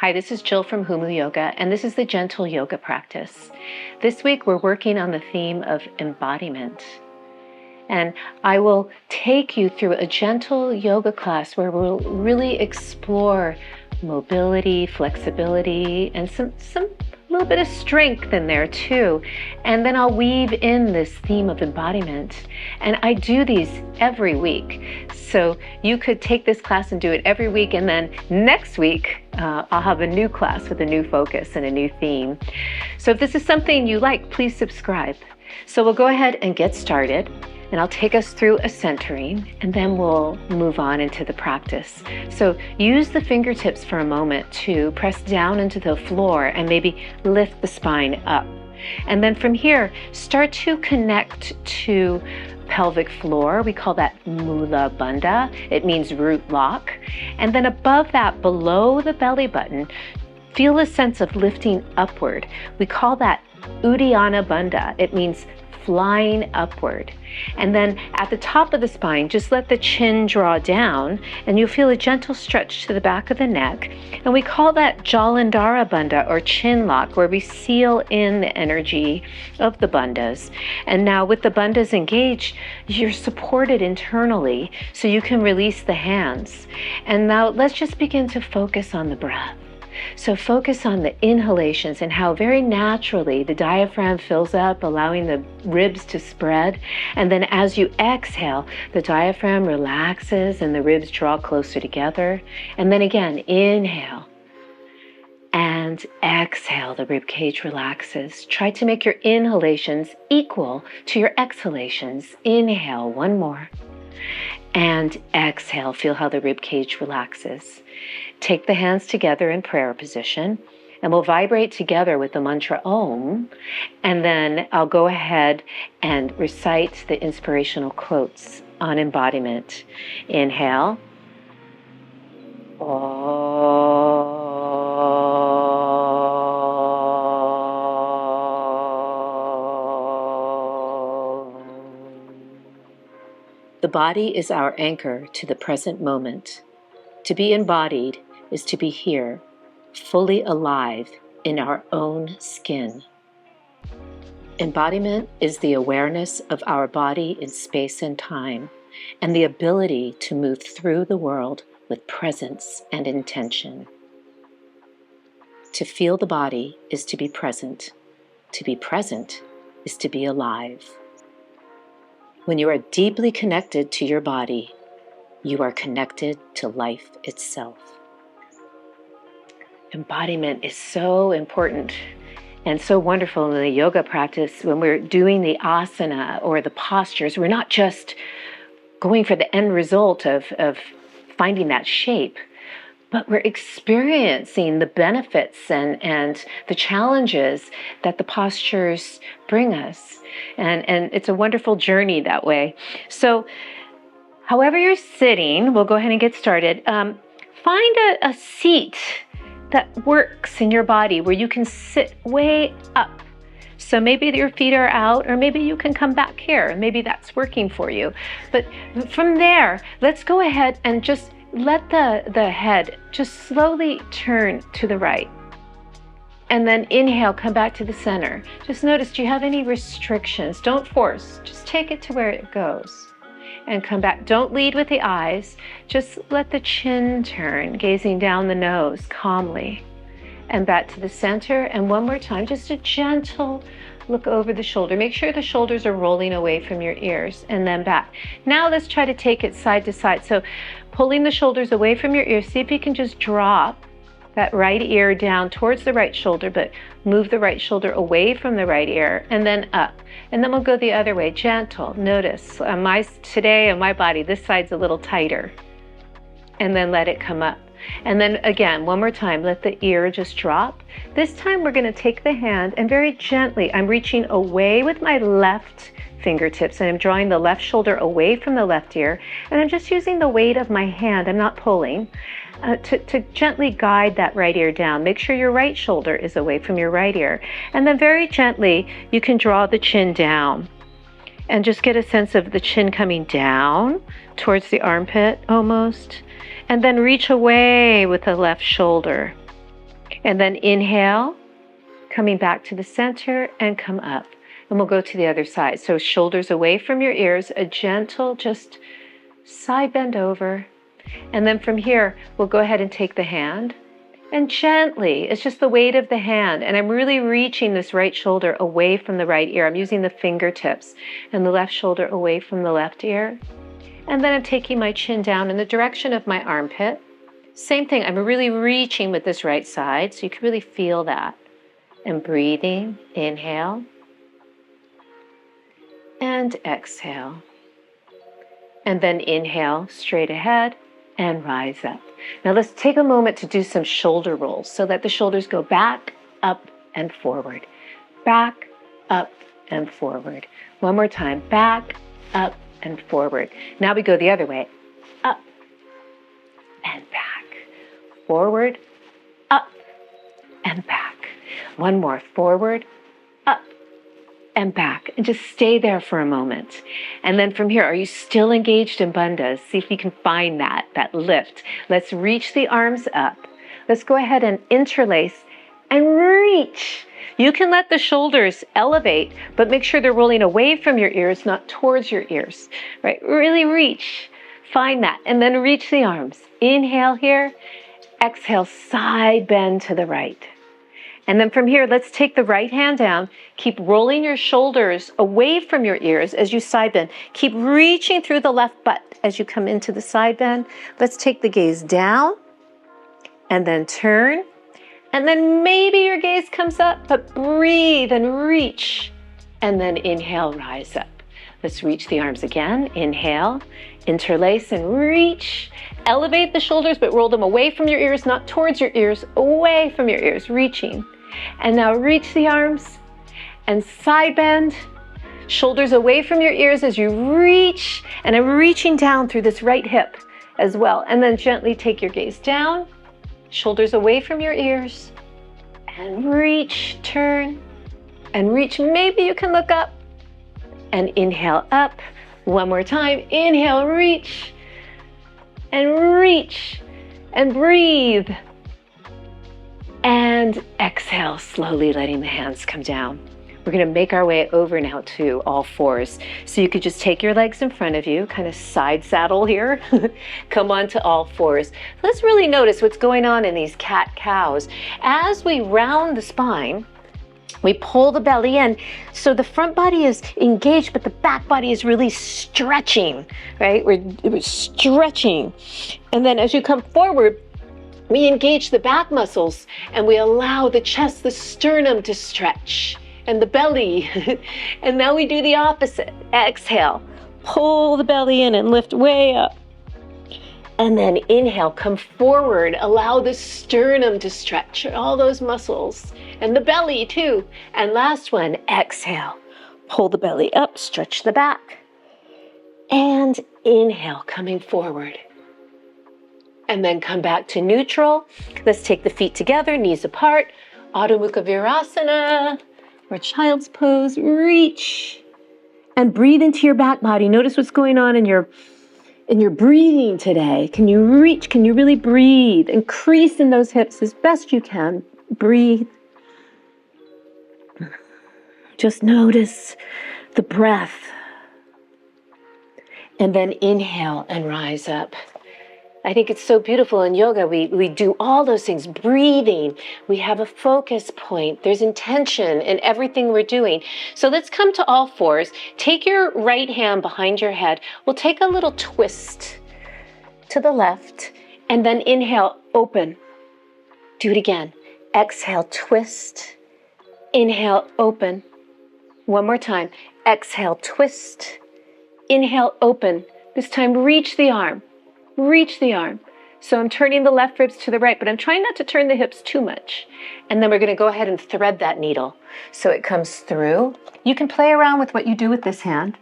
Hi, this is Jill from Humu Yoga, and this is the Gentle Yoga Practice. This week we're working on the theme of embodiment. And I will take you through a gentle yoga class where we'll really explore mobility, flexibility, and some little bit of strength in there too. And then I'll weave in this theme of embodiment. And I do these every week. So you could take this class and do it every week, and then next week I'll have a new class with a new focus and a new theme. So if this is something you like, please subscribe. So we'll go ahead and get started, and I'll take us through a centering, and then we'll move on into the practice. So use the fingertips for a moment to press down into the floor and maybe lift the spine up. And then from here, start to connect to pelvic floor. We call that Mula Bandha. It means root lock. And then above that, below the belly button, feel a sense of lifting upward. We call that Uddiyana Bandha. It means flying upward. And then at the top of the spine, just let the chin draw down, and you'll feel a gentle stretch to the back of the neck. And we call that Jalandhara Bandha, or chin lock, where we seal in the energy of the bandhas. And now with the bandhas engaged, you're supported internally so you can release the hands. And now let's just begin to focus on the breath. So focus on the inhalations and how very naturally the diaphragm fills up, allowing the ribs to spread. And then as you exhale, the diaphragm relaxes and the ribs draw closer together. And then again, inhale and exhale, the rib cage relaxes. Try to make your inhalations equal to your exhalations. Inhale, one more. And exhale, feel how the rib cage relaxes. Take the hands together in prayer position, and we'll vibrate together with the mantra Om, and then I'll go ahead and recite the inspirational quotes on embodiment. Inhale. The body is our anchor to the present moment. To be embodied is to be here, fully alive in our own skin. Embodiment is the awareness of our body in space and time, and the ability to move through the world with presence and intention. To feel the body is to be present. To be present is to be alive. When you are deeply connected to your body, you are connected to life itself. Embodiment is so important and so wonderful in the yoga practice. When we're doing the asana or the postures, we're not just going for the end result of finding that shape, but we're experiencing the benefits and the challenges that the postures bring us. And it's a wonderful journey that way. So however you're sitting, we'll go ahead and get started. Find a seat that works in your body where you can sit way up. So maybe your feet are out, or maybe you can come back here, and maybe that's working for you. But from there, let's go ahead and just let the head just slowly turn to the right. And then inhale, come back to the center. Just notice, do you have any restrictions? Don't force, just take it to where it goes. And come back. Don't lead with the eyes. Just let the chin turn, gazing down the nose calmly. And back to the center. And one more time, just a gentle look over the shoulder. Make sure the shoulders are rolling away from your ears, and then back. Now let's try to take it side to side. So pulling the shoulders away from your ears, see if you can just drop that right ear down towards the right shoulder, but move the right shoulder away from the right ear, and then up. And then we'll go the other way, gentle. Notice today on my body, this side's a little tighter. And then let it come up. And then again, one more time, let the ear just drop. This time we're gonna take the hand and very gently, I'm reaching away with my left fingertips, and I'm drawing the left shoulder away from the left ear, and I'm just using the weight of my hand, I'm not pulling, to gently guide that right ear down. Make sure your right shoulder is away from your right ear. And then very gently, you can draw the chin down and just get a sense of the chin coming down towards the armpit almost. And then reach away with the left shoulder. And then inhale, coming back to the center and come up. And we'll go to the other side. So shoulders away from your ears, a gentle just side bend over. And then from here, we'll go ahead and take the hand and gently, it's just the weight of the hand. And I'm really reaching this right shoulder away from the right ear. I'm using the fingertips and the left shoulder away from the left ear. And then I'm taking my chin down in the direction of my armpit. Same thing, I'm really reaching with this right side, so you can really feel that. And breathing, inhale. And exhale. And then inhale, straight ahead, and rise up. Now let's take a moment to do some shoulder rolls so that the shoulders go back, up, and forward. Back, up, and forward. One more time, back, up, and forward. Now we go the other way. Up, and back. Forward, up, and back. One more, forward, up, and back. And just stay there for a moment. And then from here, are you still engaged in bandhas? See if you can find that lift. Let's reach the arms up. Let's go ahead and interlace and reach. You can let the shoulders elevate, but make sure they're rolling away from your ears, not towards your ears, right? Really reach, find that, and then reach the arms. Inhale here, exhale, side bend to the right. And then from here, let's take the right hand down. Keep rolling your shoulders away from your ears as you side bend. Keep reaching through the left butt as you come into the side bend. Let's take the gaze down and then turn. And then maybe your gaze comes up, but breathe and reach. And then inhale, rise up. Let's reach the arms again. Inhale, interlace and reach. Elevate the shoulders, but roll them away from your ears, not towards your ears, away from your ears, reaching. And now reach the arms and side bend. Shoulders away from your ears as you reach. And I'm reaching down through this right hip as well. And then gently take your gaze down. Shoulders away from your ears. And reach, turn, and reach. Maybe you can look up. And inhale up. One more time. Inhale, reach. And reach. And breathe. And exhale, slowly letting the hands come down. We're going to make our way over now to all fours. So you could just take your legs in front of you, kind of side saddle here. Come on to all fours. Let's really notice what's going on in these cat-cows. As we round the spine, we pull the belly in, so the front body is engaged, but the back body is really stretching, right? We're stretching. And then as you come forward, we engage the back muscles and we allow the chest, the sternum to stretch and the belly. And now we do the opposite. Exhale, pull the belly in and lift way up. And then inhale, come forward, allow the sternum to stretch, all those muscles, and the belly too. And last one, exhale, pull the belly up, stretch the back. And inhale, coming forward. And then come back to neutral. Let's take the feet together, knees apart, Adho Mukha Virasana, or child's pose. Reach and breathe into your back body. Notice what's going on in your breathing today. Can you reach? Can you really breathe? Increase in those hips as best you can. Breathe. Just notice the breath. And then inhale and rise up. I think it's so beautiful in yoga. We do all those things, breathing. We have a focus point. There's intention in everything we're doing. So let's come to all fours. Take your right hand behind your head. We'll take a little twist to the left and then inhale, open. Do it again. Exhale, twist. Inhale, open. One more time. Exhale, twist. Inhale, open. This time, reach the arm. Reach the arm. So I'm turning the left ribs to the right, but I'm trying not to turn the hips too much. And then we're going to go ahead and thread that needle so it comes through. You can play around with what you do with this hand.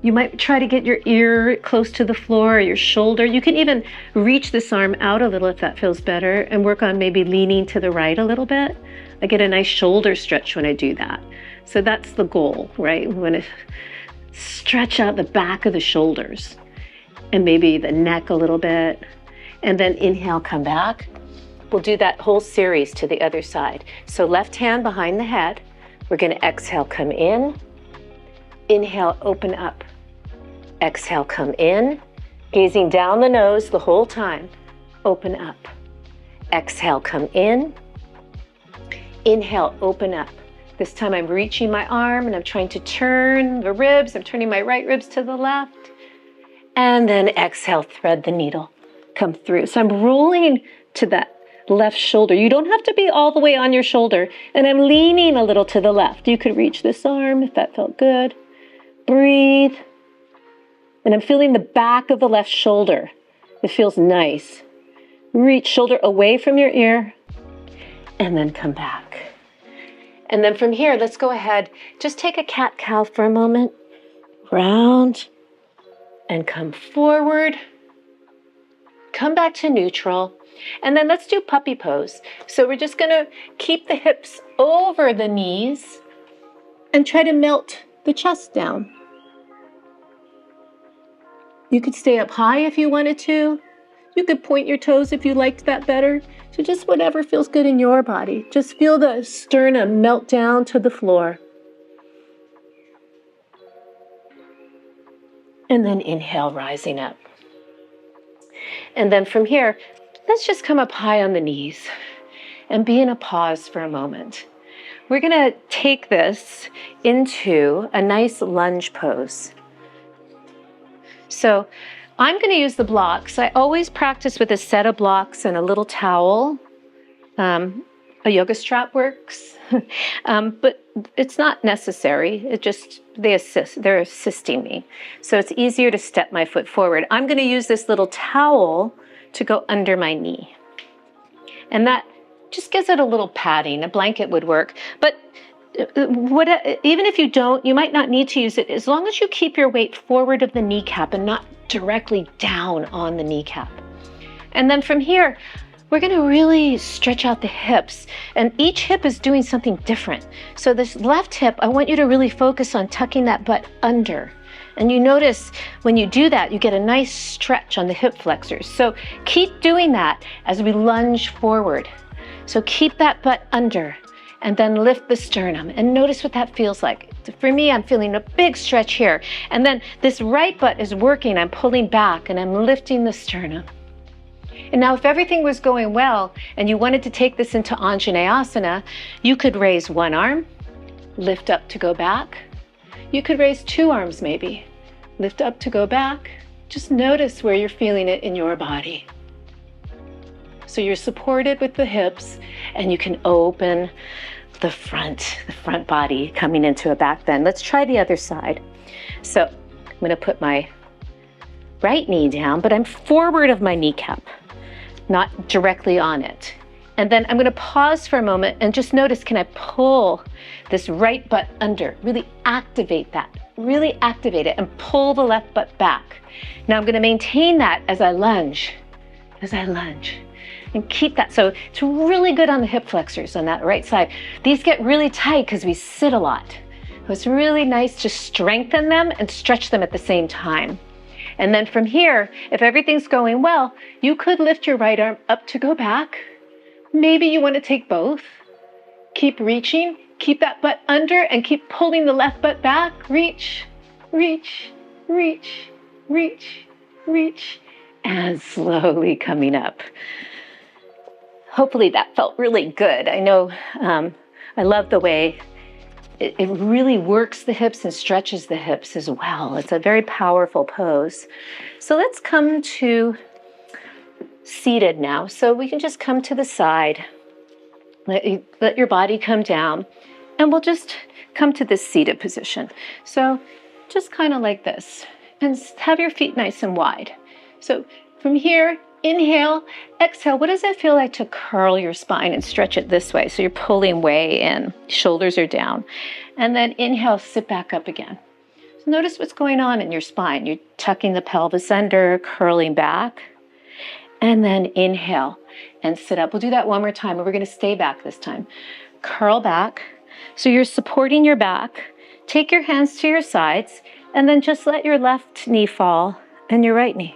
You might try to get your ear close to the floor or your shoulder. You can even reach this arm out a little if that feels better and work on maybe leaning to the right a little bit. I get a nice shoulder stretch when I do that. So that's the goal, right? We want to stretch out the back of the shoulders. And maybe the neck a little bit. And then inhale, come back. we'll do that whole series to the other side. So left hand behind the head. We're going to exhale, come in. Inhale, open up. Exhale, come in. Gazing down the nose the whole time. Open up. Exhale, come in. Inhale, open up. This time I'm reaching my arm and I'm trying to turn the ribs. I'm turning my right ribs to the left. And then exhale, thread the needle. Come through. So I'm rolling to that left shoulder. You don't have to be all the way on your shoulder. And I'm leaning a little to the left. You could reach this arm if that felt good. Breathe. And I'm feeling the back of the left shoulder. It feels nice. Reach shoulder away from your ear. And then come back. And then from here, let's go ahead. Just take a cat-cow for a moment. Round. And come forward. Come back to neutral. And then let's do puppy pose. So we're just going to keep the hips over the knees and try to melt the chest down. You could stay up high if you wanted to. You could point your toes if you liked that better. So just whatever feels good in your body. Just feel the sternum melt down to the floor. And then inhale, rising up. And then from here, let's just come up high on the knees and be in a pause for a moment. We're going to take this into a nice lunge pose. So I'm going to use the blocks. I always practice with a set of blocks and a little towel. A yoga strap works, but it's not necessary. They're assisting me. So it's easier to step my foot forward. I'm going to use this little towel to go under my knee. And that just gives it a little padding. A blanket would work. But even if you don't, you might not need to use it as long as you keep your weight forward of the kneecap and not directly down on the kneecap. And then from here, we're going to really stretch out the hips. And each hip is doing something different. So this left hip, I want you to really focus on tucking that butt under. And you notice when you do that, you get a nice stretch on the hip flexors. So keep doing that as we lunge forward. So keep that butt under and then lift the sternum and notice what that feels like. For me, I'm feeling a big stretch here. And then this right butt is working. I'm pulling back and I'm lifting the sternum. And now if everything was going well and you wanted to take this into Anjaneyasana, you could raise one arm, lift up to go back. You could raise two arms maybe, lift up to go back. Just notice where you're feeling it in your body. So you're supported with the hips and you can open the front body coming into a back bend. Let's try the other side. So I'm going to put my right knee down, but I'm forward of my kneecap, not directly on it. And then I'm going to pause for a moment and just notice, can I pull this right butt under? Really activate that. Really activate it and pull the left butt back. Now I'm going to maintain that as I lunge. And keep that. So it's really good on the hip flexors on that right side. These get really tight because we sit a lot. So it's really nice to strengthen them and stretch them at the same time. And then from here, if everything's going well, you could lift your right arm up to go back. Maybe you want to take both. Keep reaching, keep that butt under and keep pulling the left butt back. Reach, reach, reach, reach, reach, and slowly coming up. Hopefully that felt really good. I know I love the way it really works the hips and stretches the hips as well. It's a very powerful pose. So let's come to seated now. So we can just come to the side. Let your body come down. And we'll just come to this seated position. So just kind of like this. And have your feet nice and wide. So from here, inhale, exhale. What does it feel like to curl your spine and stretch it this way? So you're pulling way in, shoulders are down. And then inhale, sit back up again. So notice what's going on in your spine. You're tucking the pelvis under, curling back. And then inhale and sit up. We'll do that one more time, and we're going to stay back this time. Curl back. So you're supporting your back. Take your hands to your sides, and then just let your left knee fall and your right knee.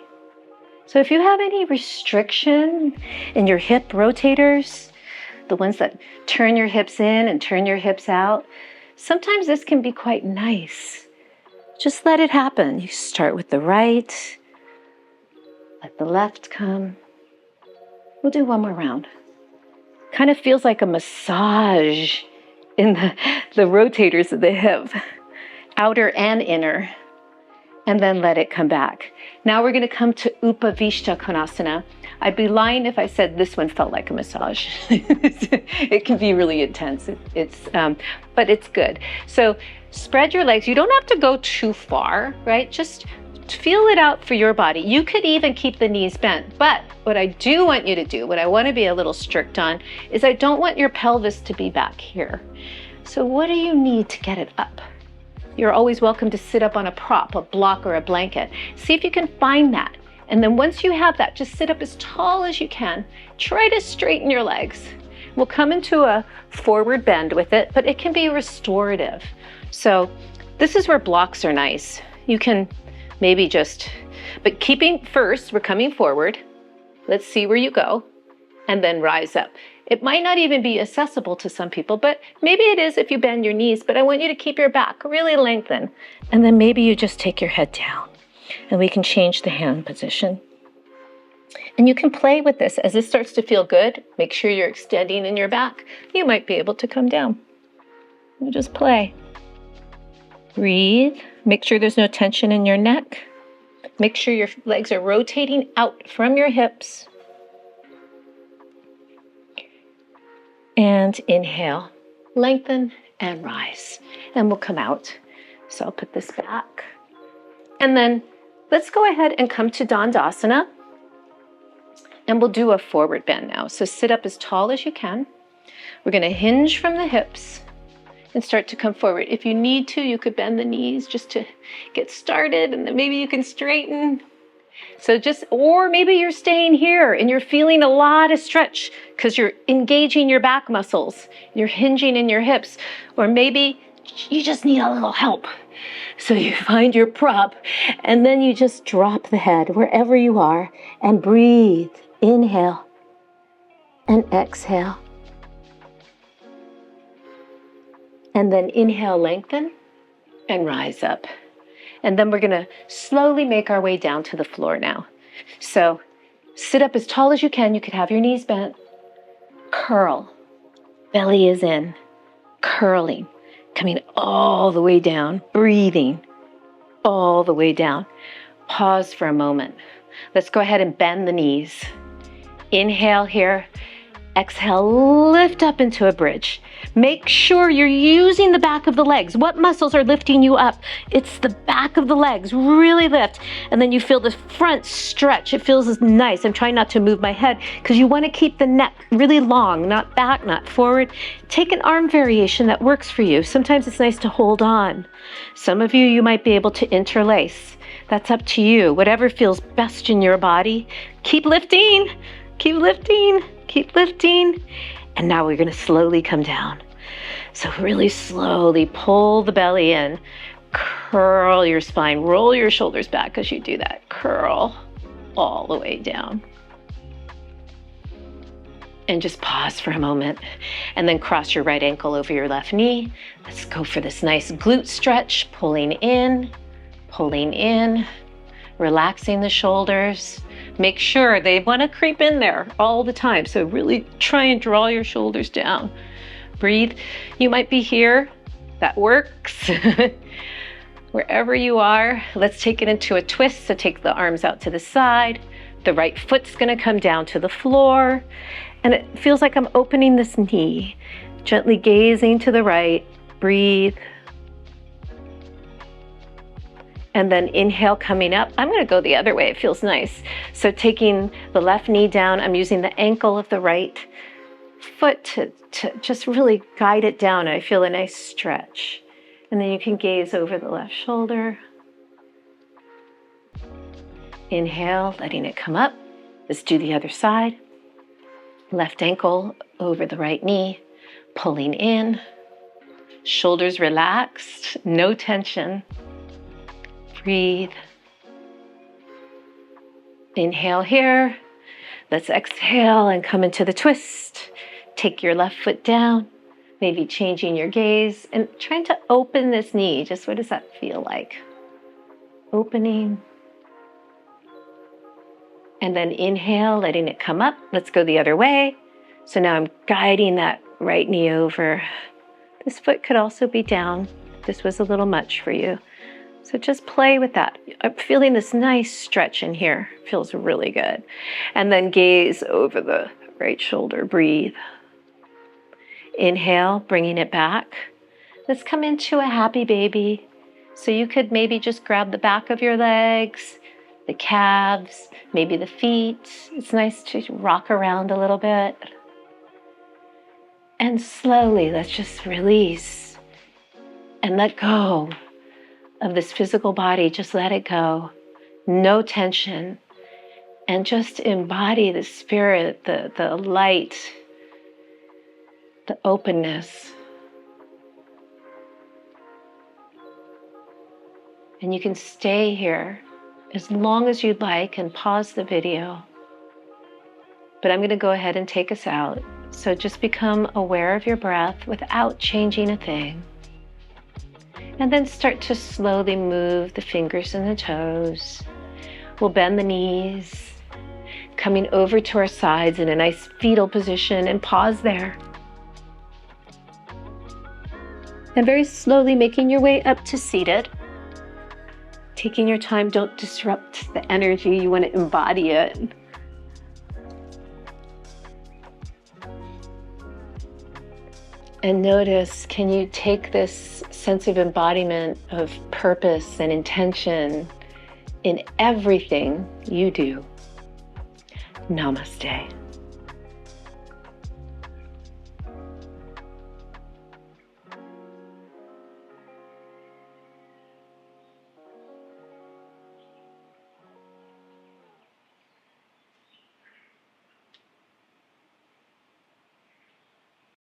So if you have any restriction in your hip rotators, the ones that turn your hips in and turn your hips out, sometimes this can be quite nice. Just let it happen. You start with the right, let the left come. We'll do one more round. Kind of feels like a massage in the rotators of the hip, outer and inner, and then let it come back. Now we're going to come to Upavishta Konasana. I'd be lying if I said this one felt like a massage. It can be really intense, but it's good. So spread your legs. You don't have to go too far, right? Just feel it out for your body. You could even keep the knees bent, but what I do want you to do, what I want to be a little strict on, is I don't want your pelvis to be back here. So what do you need to get it up? You're always welcome to sit up on a prop, a block, or a blanket. See if you can find that. And then once you have that, just sit up as tall as you can. Try to straighten your legs. We'll come into a forward bend with it, but it can be restorative. So this is where blocks are nice. You can maybe but keeping first, we're coming forward. Let's see where you go, and then rise up. It might not even be accessible to some people, but maybe it is if you bend your knees, but I want you to keep your back really lengthened. And then maybe you just take your head down, and we can change the hand position. And you can play with this. As this starts to feel good, make sure you're extending in your back. You might be able to come down. You just play. Breathe. Make sure there's no tension in your neck. Make sure your legs are rotating out from your hips. And inhale, lengthen and rise. And we'll come out. So I'll put this back. And then let's go ahead and come to Dandasana. And we'll do a forward bend now. So sit up as tall as you can. We're going to hinge from the hips and start to come forward. If you need to, you could bend the knees just to get started, and then maybe you can straighten. So or maybe you're staying here and you're feeling a lot of stretch because you're engaging your back muscles. You're hinging in your hips. Or maybe you just need a little help. So you find your prop and then you just drop the head wherever you are and breathe. Inhale and exhale. And then inhale, lengthen, and rise up. And then we're going to slowly make our way down to the floor now. So sit up as tall as you can. You could have your knees bent. Curl. Belly is in. Curling. Coming all the way down. Breathing all the way down. Pause for a moment. Let's go ahead and bend the knees. Inhale here. Exhale, lift up into a bridge. Make sure you're using the back of the legs. What muscles are lifting you up? It's the back of the legs. Really lift. And then you feel the front stretch. It feels nice. I'm trying not to move my head because you want to keep the neck really long, not back, not forward. Take an arm variation that works for you. Sometimes it's nice to hold on. Some of you might be able to interlace. That's up to you. Whatever feels best in your body. Keep lifting. Keep lifting. Keep lifting. And now we're going to slowly come down. So really slowly pull the belly in. Curl your spine. Roll your shoulders back as you do that. Curl all the way down. And just pause for a moment. And then cross your right ankle over your left knee. Let's go for this nice glute stretch. Pulling in, relaxing the shoulders. Make sure they want to creep in there all the time. So really try and draw your shoulders down. Breathe. You might be here. That works. Wherever you are, let's take it into a twist. So take the arms out to the side. The right foot's going to come down to the floor. And it feels like I'm opening this knee. Gently gazing to the right. Breathe. And then inhale, coming up. I'm going to go the other way. It feels nice. So taking the left knee down, I'm using the ankle of the right foot to just really guide it down. I feel a nice stretch. And then you can gaze over the left shoulder. Inhale, letting it come up. Let's do the other side. Left ankle over the right knee, pulling in. Shoulders relaxed, no tension. Breathe. Inhale here. Let's exhale and come into the twist. Take your left foot down, maybe changing your gaze and trying to open this knee. Just what does that feel like? Opening. And then inhale, letting it come up. Let's go the other way. So now I'm guiding that right knee over. This foot could also be down. This was a little much for you. So just play with that. I'm feeling this nice stretch in here. Feels really good. And then gaze over the right shoulder. Breathe. Inhale, bringing it back. Let's come into a happy baby. So you could maybe just grab the back of your legs, the calves, maybe the feet. It's nice to rock around a little bit. And slowly, let's just release and let go of this physical body. Just let it go. No tension. And just embody the spirit, the light, the openness. And you can stay here as long as you'd like and pause the video. But I'm going to go ahead and take us out. So just become aware of your breath without changing a thing. And then start to slowly move the fingers and the toes. We'll bend the knees, coming over to our sides in a nice fetal position, and pause there. And very slowly making your way up to seated. Taking your time, don't disrupt the energy, you want to embody it. And notice, can you take this sense of embodiment of purpose and intention in everything you do? Namaste.